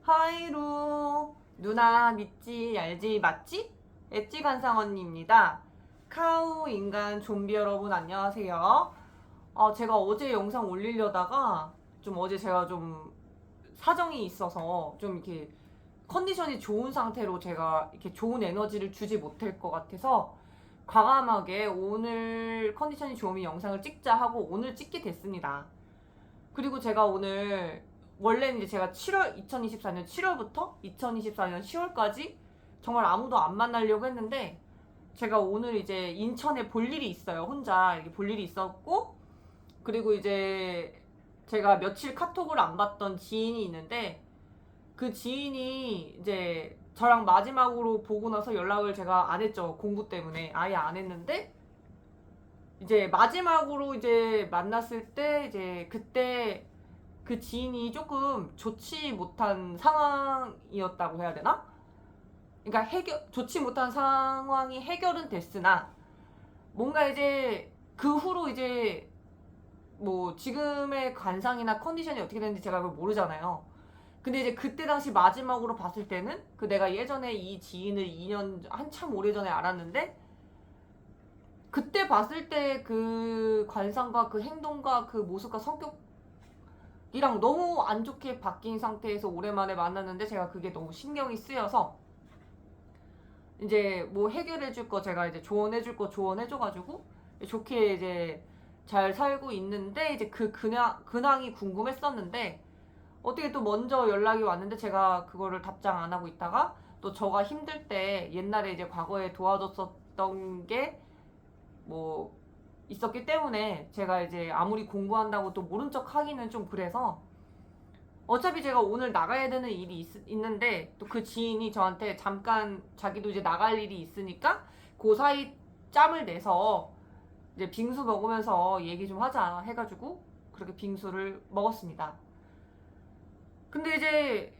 하이루 누나 믿지 알지 맞지? 엣지 관상 언니입니다. 카우 인간 좀비 여러분 안녕하세요. 제가 어제 영상 올리려다가 좀 어제 제가 좀 사정이 있어서 좀 이렇게 컨디션이 좋은 상태로 제가 이렇게 좋은 에너지를 주지 못할 것 같아서 과감하게 오늘 컨디션이 좋으면 영상을 찍자 하고 오늘 찍게 됐습니다. 그리고 제가 오늘 원래는 이제 제가 2024년 7월부터 2024년 10월까지 정말 아무도 안 만나려고 했는데 제가 오늘 이제 인천에 볼 일이 있어요. 혼자 이렇게 볼 일이 있었고, 그리고 이제 제가 며칠 카톡을 안 봤던 지인이 있는데 그 지인이 이제 저랑 마지막으로 보고 나서 연락을 제가 안 했죠. 공부 때문에 아예 안 했는데 이제 마지막으로 이제 만났을 때 이제 그때 그 지인이 조금 좋지 못한 상황이었다고 해야 되나? 그러니까 좋지 못한 상황이 해결은 됐으나 뭔가 이제 그 후로 이제 뭐 지금의 관상이나 컨디션이 어떻게 되는지 제가 그걸 모르잖아요. 근데 이제 그때 당시 마지막으로 봤을 때는 그 내가 예전에 이 지인을 2년 한참 오래전에 알았는데 그때 봤을 때 그 관상과 그 행동과 그 모습과 성격이랑 너무 안 좋게 바뀐 상태에서 오랜만에 만났는데 제가 그게 너무 신경이 쓰여서 이제 뭐 해결해줄 거 제가 이제 조언해줄 거 조언해줘가지고 좋게 이제 잘 살고 있는데 이제 그 근황이 궁금했었는데 어떻게 또 먼저 연락이 왔는데 제가 그거를 답장 안 하고 있다가 또 저가 힘들 때 옛날에 이제 과거에 도와줬었던 게 뭐 있었기 때문에 제가 이제 아무리 공부한다고 또 모른 척 하기는 좀 그래서 어차피 제가 오늘 나가야 되는 일이 있는데 또 그 지인이 저한테 잠깐 자기도 이제 나갈 일이 있으니까 그 사이 짬을 내서 이제 빙수 먹으면서 얘기 좀 하자 해가지고 그렇게 빙수를 먹었습니다. 근데 이제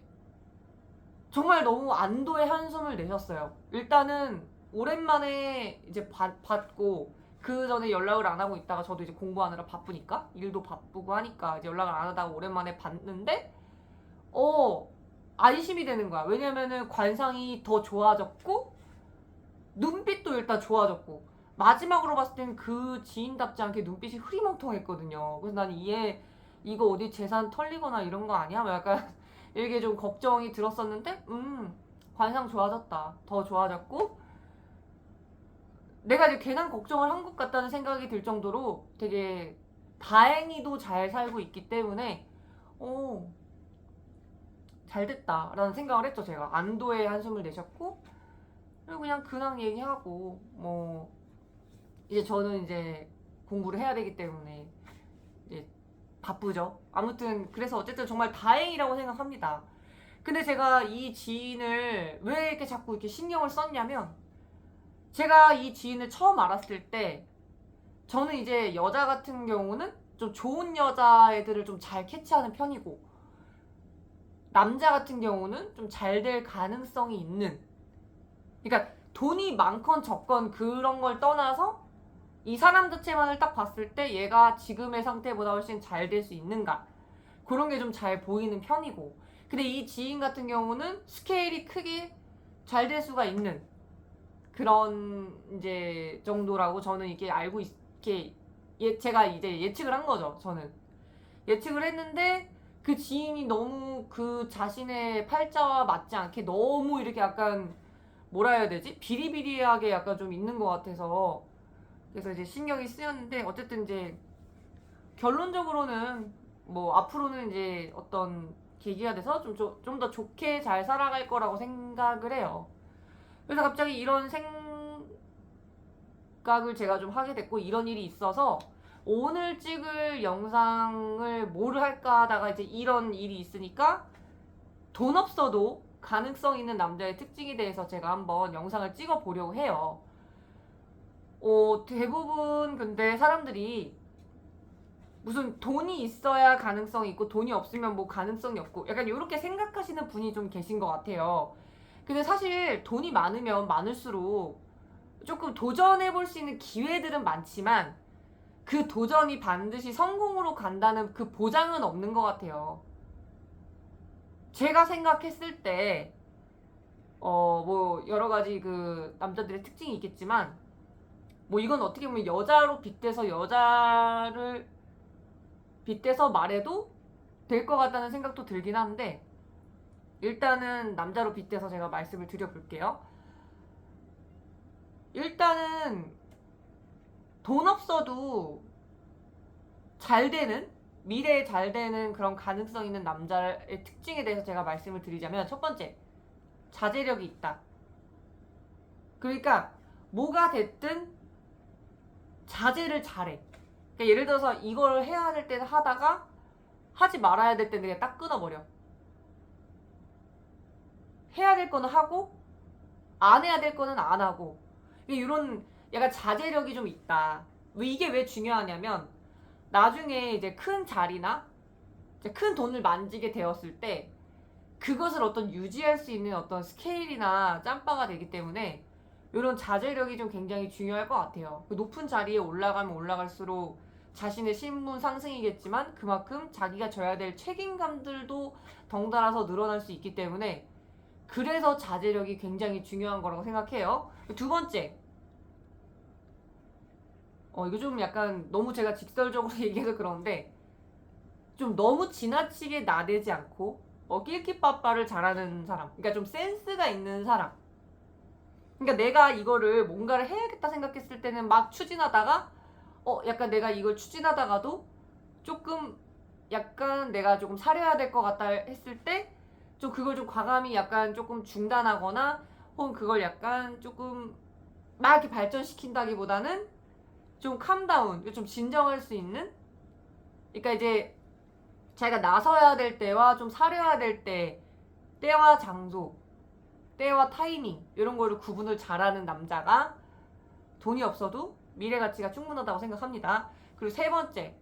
정말 너무 안도의 한숨을 내셨어요. 일단은 오랜만에 이제 받고 그 전에 연락을 안 하고 있다가 저도 이제 공부하느라 바쁘니까 일도 바쁘고 하니까 이제 연락을 안 하다가 오랜만에 봤는데 안심이 되는 거야. 왜냐면은 관상이 더 좋아졌고 눈빛도 일단 좋아졌고 마지막으로 봤을 때는 그 지인답지 않게 눈빛이 흐리멍텅했거든요. 그래서 난 이거 어디 재산 털리거나 이런 거 아니야? 뭐 약간 이게 좀 걱정이 들었었는데 관상 좋아졌다. 더 좋아졌고 내가 이제 괜한 걱정을 한 것 같다는 생각이 들 정도로 되게 다행히도 잘 살고 있기 때문에 잘 됐다라는 생각을 했죠. 제가 안도의 한숨을 내셨고 그리고 그냥 근황 얘기하고 뭐 이제 저는 이제 공부를 해야 되기 때문에 이제 바쁘죠. 아무튼 그래서 어쨌든 정말 다행이라고 생각합니다. 근데 제가 이 지인을 왜 이렇게 자꾸 이렇게 신경을 썼냐면 제가 이 지인을 처음 알았을 때 저는 이제 여자 같은 경우는 좀 좋은 여자애들을 좀 잘 캐치하는 편이고 남자 같은 경우는 좀 잘 될 가능성이 있는, 그러니까 돈이 많건 적건 그런 걸 떠나서 이 사람 자체만을 딱 봤을 때 얘가 지금의 상태보다 훨씬 잘 될 수 있는가 그런 게 좀 잘 보이는 편이고, 근데 이 지인 같은 경우는 스케일이 크게 잘 될 수가 있는 그런 이제 정도라고 저는 이게 알고 이렇게 제가 이제 예측을 한 거죠. 저는 예측을 했는데 그 지인이 너무 그 자신의 팔자와 맞지 않게 너무 이렇게 약간 뭐라 해야 되지? 비리비리하게 약간 좀 있는 것 같아서 그래서 이제 신경이 쓰였는데 어쨌든 이제 결론적으로는 뭐 앞으로는 이제 어떤 계기가 돼서 좀 더 좋게 잘 살아갈 거라고 생각을 해요. 그래서 갑자기 이런 생각을 제가 좀 하게 됐고 이런 일이 있어서 오늘 찍을 영상을 뭐를 할까 하다가 이제 이런 일이 있으니까 돈 없어도 가능성 있는 남자의 특징에 대해서 제가 한번 영상을 찍어 보려고 해요. 대부분 근데 사람들이 무슨 돈이 있어야 가능성이 있고 돈이 없으면 뭐 가능성이 없고 약간 이렇게 생각하시는 분이 좀 계신 것 같아요. 근데 사실 돈이 많으면 많을수록 조금 도전해볼 수 있는 기회들은 많지만 그 도전이 반드시 성공으로 간다는 그 보장은 없는 것 같아요. 제가 생각했을 때 뭐 여러 가지 그 남자들의 특징이 있겠지만 뭐 이건 어떻게 보면 여자로 빗대서 여자를 빗대서 말해도 될 것 같다는 생각도 들긴 하는데 일단은 남자로 빗대서 제가 말씀을 드려볼게요. 일단은 돈 없어도 잘 되는 미래에 잘 되는 그런 가능성 있는 남자의 특징에 대해서 제가 말씀을 드리자면 첫 번째, 자제력이 있다. 그러니까 뭐가 됐든 자제를 잘해. 그러니까 예를 들어서 이걸 해야 될 때는 하다가 하지 말아야 될 때는 그냥 딱 끊어버려. 해야 될 거는 하고 안 해야 될 거는 안 하고 이런 약간 자제력이 좀 있다. 이게 왜 중요하냐면 나중에 이제 큰 자리나 이제 큰 돈을 만지게 되었을 때 그것을 어떤 유지할 수 있는 어떤 스케일이나 짬바가 되기 때문에 이런 자제력이 좀 굉장히 중요할 것 같아요. 높은 자리에 올라가면 올라갈수록 자신의 신분 상승이겠지만 그만큼 자기가 져야 될 책임감들도 덩달아서 늘어날 수 있기 때문에 그래서 자제력이 굉장히 중요한 거라고 생각해요. 두 번째, 이거 좀 약간 너무 제가 직설적으로 얘기해서 그러는데 좀 너무 지나치게 나대지 않고 낄끼빠빠를 잘하는 사람, 그러니까 좀 센스가 있는 사람. 그러니까 내가 이거를 뭔가를 해야겠다 생각했을 때는 막 추진하다가 약간 내가 이걸 추진하다가도 조금 약간 내가 조금 사려야 될 것 같다 했을 때 좀 그걸 좀 과감히 약간 조금 중단하거나 혹은 그걸 약간 조금 막 이렇게 발전시킨다기보다는 좀 캄다운, 좀 진정할 수 있는, 그러니까 이제 자기가 나서야 될 때와 좀 사려야 될 때, 때와 장소, 때와 타이밍 이런 거를 구분을 잘하는 남자가 돈이 없어도 미래 가치가 충분하다고 생각합니다. 그리고 세 번째,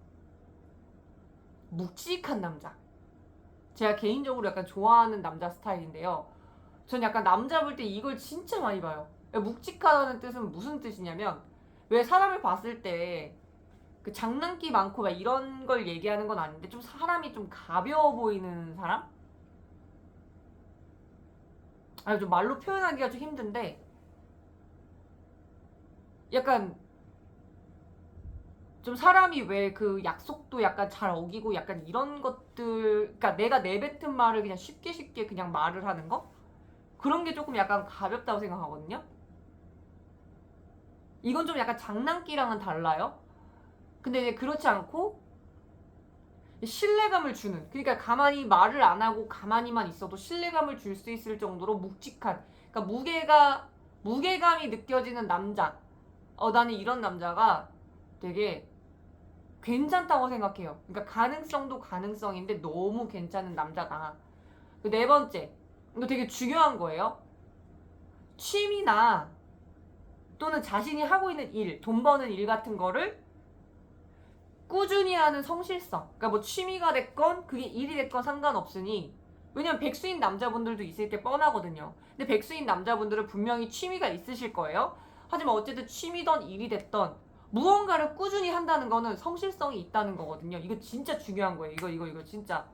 묵직한 남자. 제가 개인적으로 약간 좋아하는 남자 스타일인데요. 전 약간 남자 볼 때 이걸 진짜 많이 봐요. 묵직하다는 뜻은 무슨 뜻이냐면 왜 사람을 봤을 때 그 장난기 많고 막 이런 걸 얘기하는 건 아닌데 좀 사람이 좀 가벼워 보이는 사람? 아니 좀 말로 표현하기가 좀 힘든데 약간 좀 사람이 왜 그 약속도 약간 잘 어기고 약간 이런 것들, 그러니까 내가 내뱉은 말을 그냥 쉽게 쉽게 그냥 말을 하는 거? 그런 게 조금 약간 가볍다고 생각하거든요. 이건 좀 약간 장난기랑은 달라요. 근데 이제 그렇지 않고 신뢰감을 주는, 그러니까 가만히 말을 안 하고 가만히만 있어도 신뢰감을 줄 수 있을 정도로 묵직한, 그러니까 무게감이 느껴지는 남자. 나는 이런 남자가 되게 괜찮다고 생각해요. 그러니까 가능성도 가능성인데 너무 괜찮은 남자다. 네 번째, 이거 되게 중요한 거예요. 취미나 또는 자신이 하고 있는 일, 돈 버는 일 같은 거를 꾸준히 하는 성실성. 그러니까 뭐 취미가 됐건 그게 일이 됐건 상관없으니, 왜냐면 백수인 남자분들도 있을 게 뻔하거든요. 근데 백수인 남자분들은 분명히 취미가 있으실 거예요. 하지만 어쨌든 취미든 일이 됐던 무언가를 꾸준히 한다는 거는 성실성이 있다는 거거든요. 이거 진짜 중요한 거예요. 이거 진짜.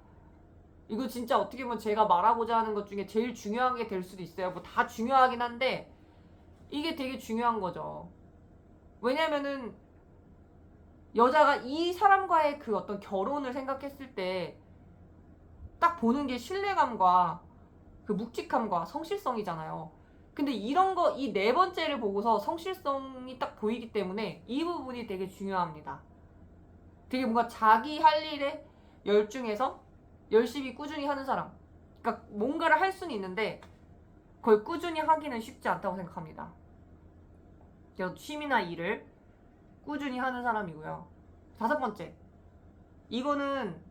이거 진짜 어떻게 보면 제가 말하고자 하는 것 중에 제일 중요한 게 될 수도 있어요. 뭐 다 중요하긴 한데 이게 되게 중요한 거죠. 왜냐면은 여자가 이 사람과의 그 어떤 결혼을 생각했을 때 딱 보는 게 신뢰감과 그 묵직함과 성실성이잖아요. 근데 이런 거, 이 네 번째를 보고서 성실성이 딱 보이기 때문에 이 부분이 되게 중요합니다. 되게 뭔가 자기 할 일에 열중해서 열심히 꾸준히 하는 사람. 그러니까 뭔가를 할 수는 있는데 그걸 꾸준히 하기는 쉽지 않다고 생각합니다. 그래서 취미나 일을 꾸준히 하는 사람이고요. 다섯 번째, 이거는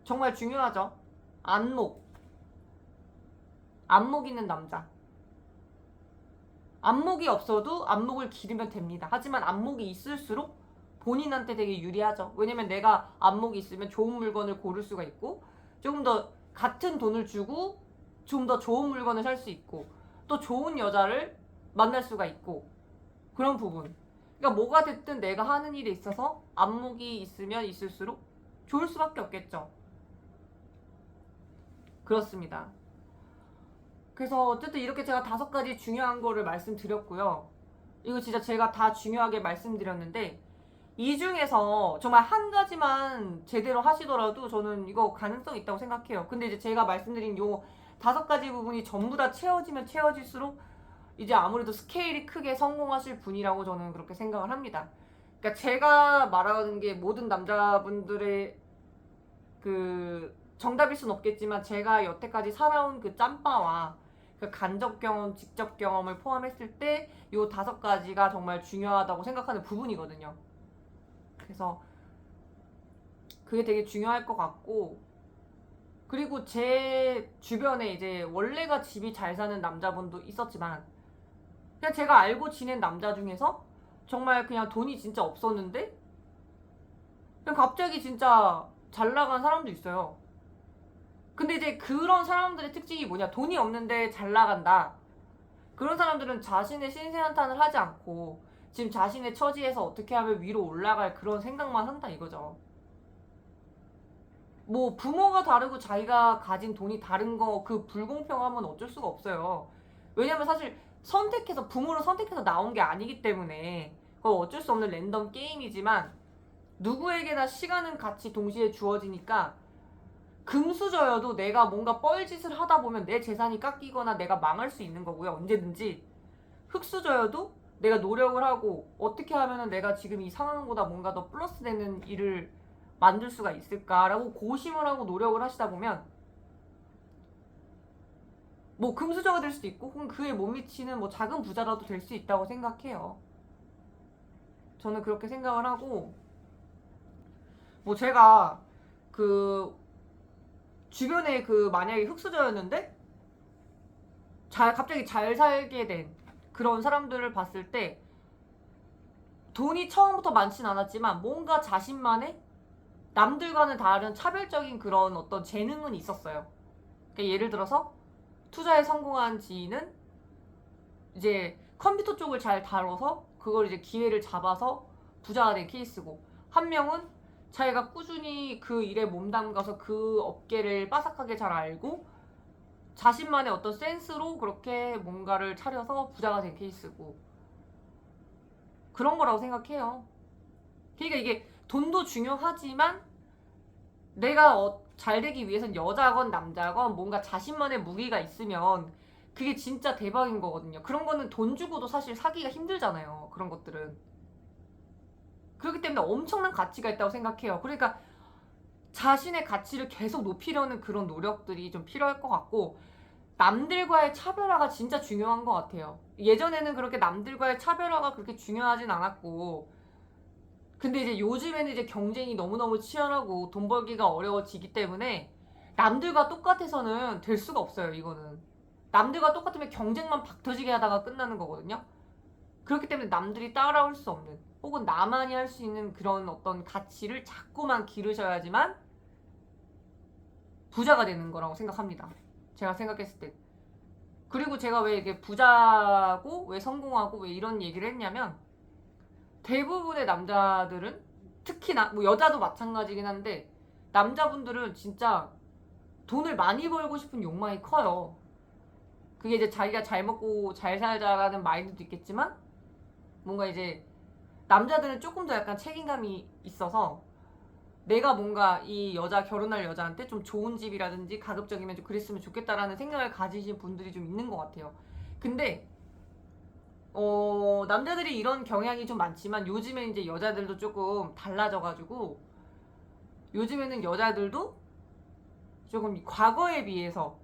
정말 중요하죠. 안목. 안목 있는 남자. 안목이 없어도 안목을 기르면 됩니다. 하지만 안목이 있을수록 본인한테 되게 유리하죠. 왜냐면 내가 안목이 있으면 좋은 물건을 고를 수가 있고 조금 더 같은 돈을 주고 좀 더 좋은 물건을 살 수 있고 또 좋은 여자를 만날 수가 있고 그런 부분. 그러니까 뭐가 됐든 내가 하는 일에 있어서 안목이 있으면 있을수록 좋을 수밖에 없겠죠. 그렇습니다. 그래서 어쨌든 이렇게 제가 5가지 중요한 거를 말씀드렸고요. 이거 진짜 제가 다 중요하게 말씀드렸는데 이 중에서 정말 한 가지만 제대로 하시더라도 저는 이거 가능성 있다고 생각해요. 근데 이제 제가 말씀드린 요 5가지 부분이 전부 다 채워지면 채워질수록 이제 아무래도 스케일이 크게 성공하실 분이라고 저는 그렇게 생각을 합니다. 그러니까 제가 말하는 게 모든 남자분들의 그 정답일 순 없겠지만 제가 여태까지 살아온 그 짬바와 그 간접 경험, 직접 경험을 포함했을 때 요 5가지가 정말 중요하다고 생각하는 부분이거든요. 그래서 그게 되게 중요할 것 같고, 그리고 제 주변에 이제 원래가 집이 잘 사는 남자분도 있었지만 그냥 제가 알고 지낸 남자 중에서 정말 그냥 돈이 진짜 없었는데 그냥 갑자기 진짜 잘 나간 사람도 있어요. 근데 이제 그런 사람들의 특징이 뭐냐, 돈이 없는데 잘 나간다. 그런 사람들은 자신의 신세한탄을 하지 않고 지금 자신의 처지에서 어떻게 하면 위로 올라갈 그런 생각만 한다 이거죠. 뭐 부모가 다르고 자기가 가진 돈이 다른 거, 그 불공평함은 어쩔 수가 없어요. 왜냐면 사실 선택해서, 부모를 선택해서 나온 게 아니기 때문에 그거 어쩔 수 없는 랜덤 게임이지만 누구에게나 시간은 같이 동시에 주어지니까 금수저여도 내가 뭔가 뻘짓을 하다 보면 내 재산이 깎이거나 내가 망할 수 있는 거고요. 언제든지. 흙수저여도 내가 노력을 하고 어떻게 하면은 내가 지금 이 상황보다 뭔가 더 플러스 되는 일을 만들 수가 있을까라고 고심을 하고 노력을 하시다 보면 뭐 금수저가 될 수도 있고 혹은 그에 못 미치는 뭐 작은 부자라도 될 수 있다고 생각해요. 저는 그렇게 생각을 하고, 뭐 제가 그 주변에 그 만약에 흙수저였는데 갑자기 잘 살게 된 그런 사람들을 봤을 때 돈이 처음부터 많진 않았지만 뭔가 자신만의 남들과는 다른 차별적인 그런 어떤 재능은 있었어요. 그러니까 예를 들어서 투자에 성공한 지인은 이제 컴퓨터 쪽을 잘 다뤄서 그걸 이제 기회를 잡아서 부자가 된 케이스고, 한 명은 자기가 꾸준히 그 일에 몸담가서 그 업계를 빠삭하게 잘 알고 자신만의 어떤 센스로 그렇게 뭔가를 차려서 부자가 된 케이스고, 그런 거라고 생각해요. 그러니까 이게 돈도 중요하지만 내가 잘 되기 위해선 여자건 남자건 뭔가 자신만의 무기가 있으면 그게 진짜 대박인 거거든요. 그런 거는 돈 주고도 사실 사기가 힘들잖아요. 그런 것들은. 그렇기 때문에 엄청난 가치가 있다고 생각해요. 그러니까 자신의 가치를 계속 높이려는 그런 노력들이 좀 필요할 것 같고, 남들과의 차별화가 진짜 중요한 것 같아요. 예전에는 그렇게 남들과의 차별화가 그렇게 중요하진 않았고, 근데 이제 요즘에는 이제 경쟁이 너무너무 치열하고 돈 벌기가 어려워지기 때문에 남들과 똑같아서는 될 수가 없어요. 이거는 남들과 똑같으면 경쟁만 박터지게 하다가 끝나는 거거든요. 그렇기 때문에 남들이 따라올 수 없는, 혹은 나만이 할 수 있는 그런 어떤 가치를 자꾸만 기르셔야지만 부자가 되는 거라고 생각합니다. 제가 생각했을 때. 그리고 제가 왜 이게 부자고 왜 성공하고 왜 이런 얘기를 했냐면, 대부분의 남자들은, 특히나 뭐 여자도 마찬가지긴 한데 남자분들은 진짜 돈을 많이 벌고 싶은 욕망이 커요. 그게 이제 자기가 잘 먹고 잘 살자라는 마인드도 있겠지만, 뭔가 이제 남자들은 조금 더 약간 책임감이 있어서 내가 뭔가 이 여자, 결혼할 여자한테 좀 좋은 집이라든지 가급적이면 좀 그랬으면 좋겠다라는 생각을 가지신 분들이 좀 있는 것 같아요. 근데 남자들이 이런 경향이 좀 많지만 요즘에 이제 여자들도 조금 달라져가지고 요즘에는 여자들도 조금 과거에 비해서,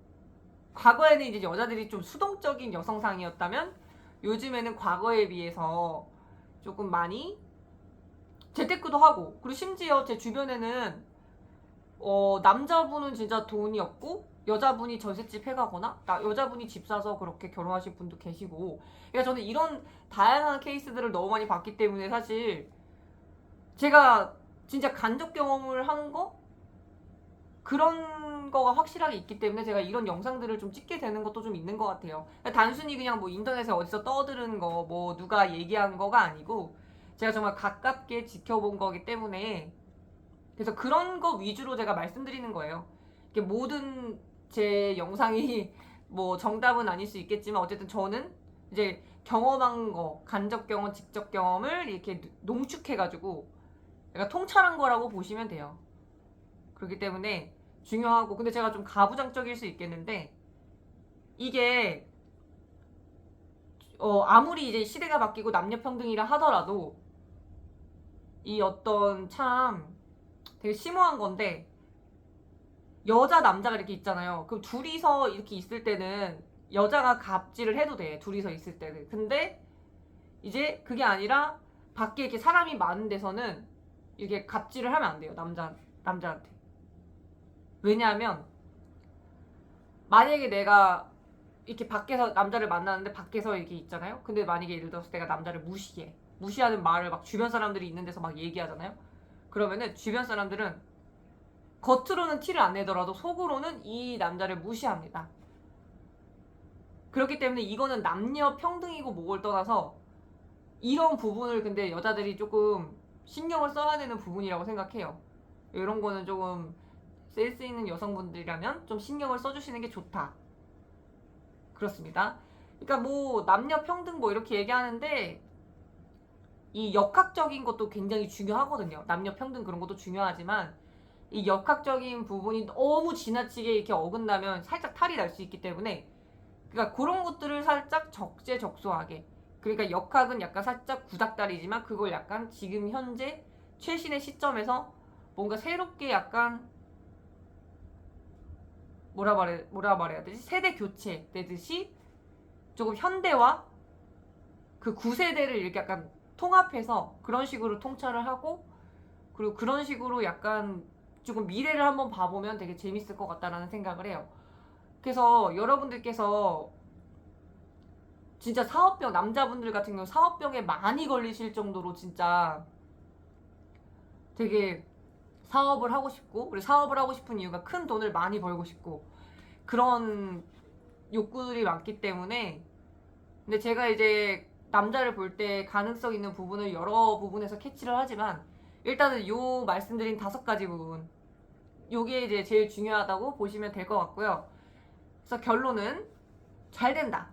과거에는 이제 여자들이 좀 수동적인 여성상이었다면 요즘에는 과거에 비해서 조금 많이 재테크도 하고, 그리고 심지어 제 주변에는 남자분은 진짜 돈이 없고 여자분이 전셋집 해가거나 여자분이 집 사서 그렇게 결혼하신 분도 계시고, 그러니까 저는 이런 다양한 케이스들을 너무 많이 봤기 때문에 사실 제가 진짜 간접 경험을 한 거, 그런 거가 확실하게 있기 때문에 제가 이런 영상들을 좀 찍게 되는 것도 좀 있는 것 같아요. 단순히 그냥 뭐 인터넷에 어디서 떠드는 거, 뭐 누가 얘기한 거가 아니고 제가 정말 가깝게 지켜본 거기 때문에, 그래서 그런 거 위주로 제가 말씀드리는 거예요. 이게 모든 제 영상이 뭐 정답은 아닐 수 있겠지만 어쨌든 저는 이제 경험한 거, 간접 경험, 직접 경험을 이렇게 농축해가지고 약간 통찰한 거라고 보시면 돼요. 그렇기 때문에 중요하고, 근데 제가 좀 가부장적일 수 있겠는데 이게 아무리 이제 시대가 바뀌고 남녀 평등이라 하더라도 이 어떤 참 되게 심오한 건데, 여자 남자가 이렇게 있잖아요. 그럼 둘이서 이렇게 있을 때는 여자가 갑질을 해도 돼. 둘이서 있을 때는. 근데 이제 그게 아니라 밖에 이렇게 사람이 많은 데서는 이렇게 갑질을 하면 안 돼요. 남자한테. 왜냐하면 만약에 내가 이렇게 밖에서 남자를 만나는데 밖에서 이렇게 있잖아요. 근데 만약에 예를 들어서 내가 남자를 무시해. 무시하는 말을 막 주변 사람들이 있는 데서 막 얘기하잖아요. 그러면은 주변 사람들은 겉으로는 티를 안 내더라도 속으로는 이 남자를 무시합니다. 그렇기 때문에 이거는 남녀 평등이고 뭐를 떠나서 이런 부분을 근데 여자들이 조금 신경을 써야 되는 부분이라고 생각해요. 이런 거는 조금 센스 있는 여성분들이라면 좀 신경을 써주시는 게 좋다. 그렇습니다. 그러니까 뭐 남녀 평등 뭐 이렇게 얘기하는데 이 역학적인 것도 굉장히 중요하거든요. 남녀 평등 그런 것도 중요하지만 이 역학적인 부분이 너무 지나치게 이렇게 어긋나면 살짝 탈이 날 수 있기 때문에, 그러니까 그런 것들을 살짝 적재적소하게, 그러니까 역학은 약간 살짝 구닥다리지만 그걸 약간 지금 현재 최신의 시점에서 뭔가 새롭게 약간 뭐라 말해야 되지? 세대 교체 되듯이 조금 현대와 그 구세대를 이렇게 약간 통합해서 그런 식으로 통찰을 하고, 그리고 그런 식으로 약간 조금 미래를 한번 봐보면 되게 재밌을 것 같다라는 생각을 해요. 그래서 여러분들께서 진짜 사업병, 남자분들 같은 경우 사업병에 많이 걸리실 정도로 진짜 되게 사업을 하고 싶고, 그리고 사업을 하고 싶은 이유가 큰 돈을 많이 벌고 싶고 그런 욕구들이 많기 때문에, 근데 제가 이제 남자를 볼 때 가능성 있는 부분을 여러 부분에서 캐치를 하지만 일단은 요 말씀드린 5가지 부분, 요게 이제 제일 중요하다고 보시면 될 것 같고요. 그래서 결론은 잘 된다.